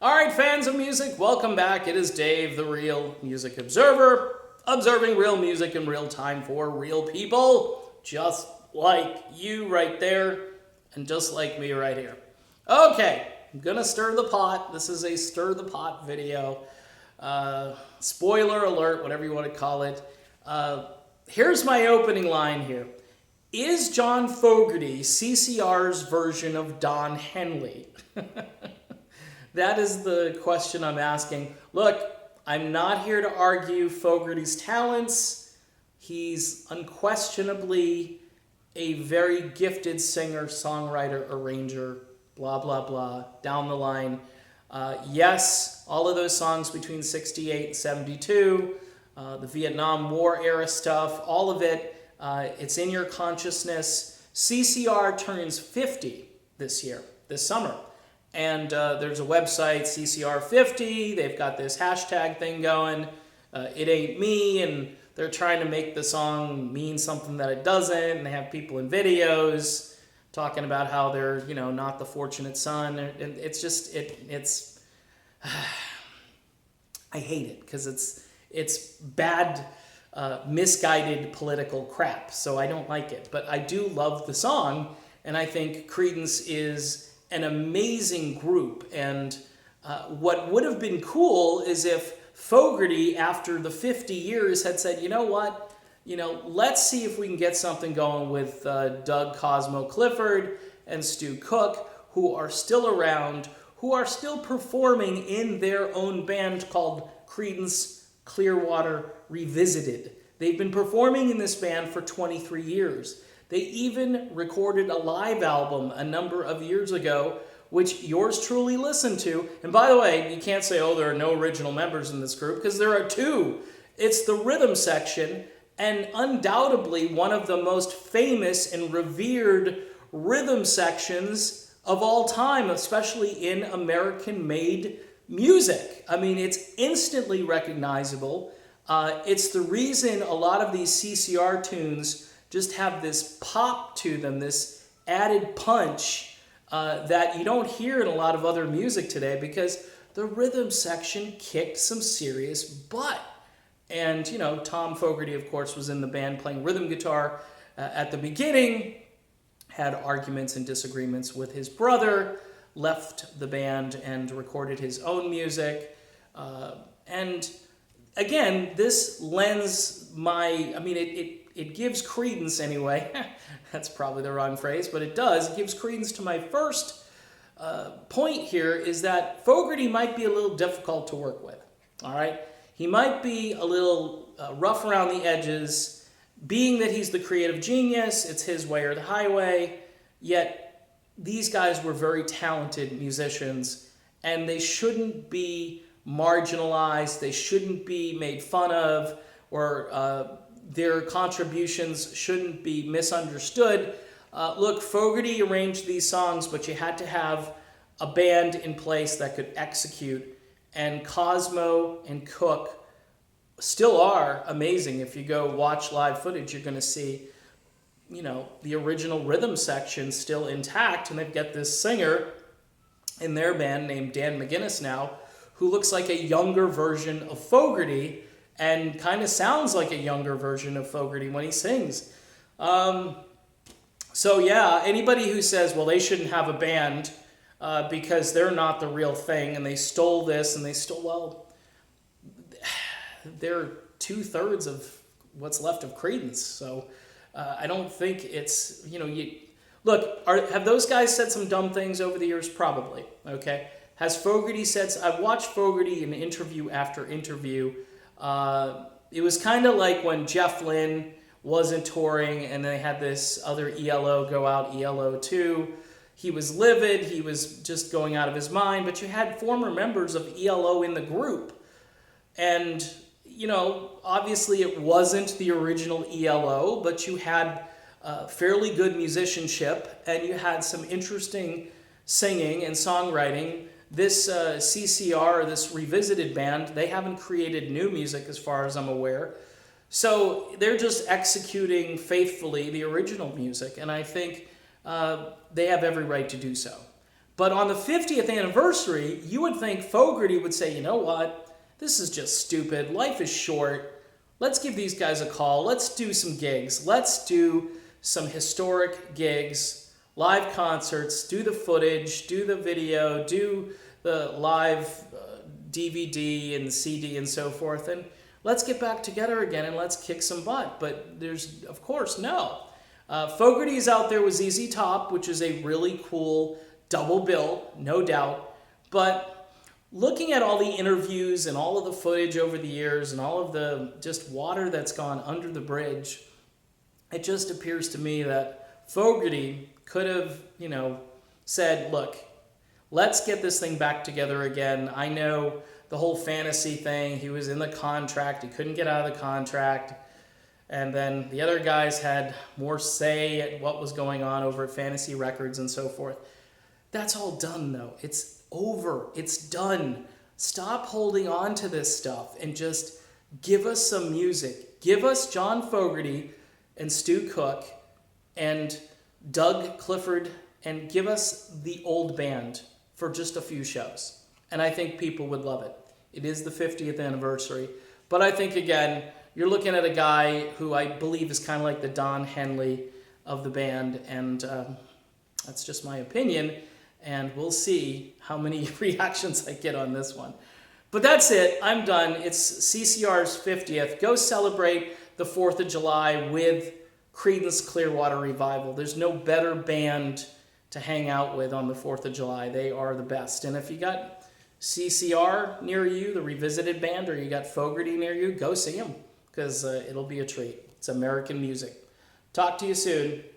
All right, fans of music, welcome back. It is Dave, the Real Music Observer, observing real music in real time for real people, just like you right there, and just like me right here. Okay, I'm gonna stir the pot. This is a stir the pot video. Spoiler alert, whatever you want to call it. Here's my opening line here. Is John Fogerty CCR's version of Don Henley? That is the question I'm asking. Look, I'm not here to argue Fogerty's talents. He's unquestionably a very gifted singer, songwriter, arranger, blah, blah, blah, down the line. Yes, all of those songs between 68 and 72, the Vietnam War era stuff, all of it, it's in your consciousness. CCR turns 50 this summer. And there's a website, CCR50. They've got this hashtag thing going, It Ain't Me, and they're trying to make the song mean something that it doesn't. And they have people in videos talking about how they're, not the fortunate son. And it's just, it's I hate it because it's bad, misguided political crap. So I don't like it. But I do love the song, and I think Creedence is an amazing group. And what would have been cool is if Fogerty, after the 50 years, had said, you know what, let's see if we can get something going with Doug Cosmo Clifford and Stu Cook, who are still around, who are still performing in their own band called Creedence Clearwater Revisited. They've been performing in this band for 23 years. They even recorded a live album a number of years ago, which yours truly listened to. And by the way, you can't say, oh, there are no original members in this group, because there are two. It's the rhythm section, and undoubtedly one of the most famous and revered rhythm sections of all time, especially in American-made music. I mean, it's instantly recognizable. It's the reason a lot of these CCR tunes just have this pop to them, this added punch that you don't hear in a lot of other music today, because the rhythm section kicked some serious butt. And, Tom Fogerty, of course, was in the band playing rhythm guitar at the beginning, had arguments and disagreements with his brother, left the band and recorded his own music. And again, this lends it gives credence anyway. That's probably the wrong phrase, but it does. It gives credence to my first point here, is that Fogerty might be a little difficult to work with. All right? He might be a little rough around the edges, being that he's the creative genius. It's his way or the highway. Yet these guys were very talented musicians, and they shouldn't be marginalized. They shouldn't be made fun of, or their contributions shouldn't be misunderstood. Look, Fogerty arranged these songs, but you had to have a band in place that could execute. And Cosmo and Cook still are amazing. If you go watch live footage, you're going to see, the original rhythm section still intact. And they've got this singer in their band named Dan McGinnis now, who looks like a younger version of Fogerty, and kind of sounds like a younger version of Fogerty when he sings. So yeah, anybody who says, well, they shouldn't have a band because they're not the real thing, and they stole this, and they're 2/3 of what's left of Creedence. So I don't think it's, look, have those guys said some dumb things over the years? Probably, okay? Has Fogerty said, I've watched Fogerty in interview after interview. It was kind of like when Jeff Lynne wasn't touring and they had this other ELO go out, ELO 2. He was livid. He was just going out of his mind. But you had former members of ELO in the group. And, obviously it wasn't the original ELO, but you had fairly good musicianship, and you had some interesting singing and songwriting. This CCR, this revisited band, they haven't created new music as far as I'm aware. So they're just executing faithfully the original music, and I think they have every right to do so. But on the 50th anniversary, you would think Fogerty would say, you know what? This is just stupid. Life is short. Let's give these guys a call. Let's do some gigs. Let's do some historic gigs, live concerts, do the footage, do the video, do the live DVD and CD and so forth, and let's get back together again and let's kick some butt. But there's, of course, no. Fogerty's out there with ZZ Top, which is a really cool double bill, no doubt. But looking at all the interviews and all of the footage over the years and all of the just water that's gone under the bridge, it just appears to me that Fogerty could have, said, look, let's get this thing back together again. I know the whole fantasy thing, he was in the contract, he couldn't get out of the contract. And then the other guys had more say at what was going on over at Fantasy Records and so forth. That's all done, though. It's over. It's done. Stop holding on to this stuff and just give us some music. Give us John Fogerty and Stu Cook and Doug Clifford, and give us the old band for just a few shows. And I think people would love it. It is the 50th anniversary. But I think, again, you're looking at a guy who I believe is kind of like the Don Henley of the band, and that's just my opinion, and we'll see how many reactions I get on this one. But that's it. I'm done. It's CCR's 50th. Go celebrate the 4th of July with Creedence Clearwater Revival. There's no better band to hang out with on the 4th of July. They are the best. And if you got CCR near you, the Revisited Band, or you got Fogerty near you, go see them, because it'll be a treat. It's American music. Talk to you soon.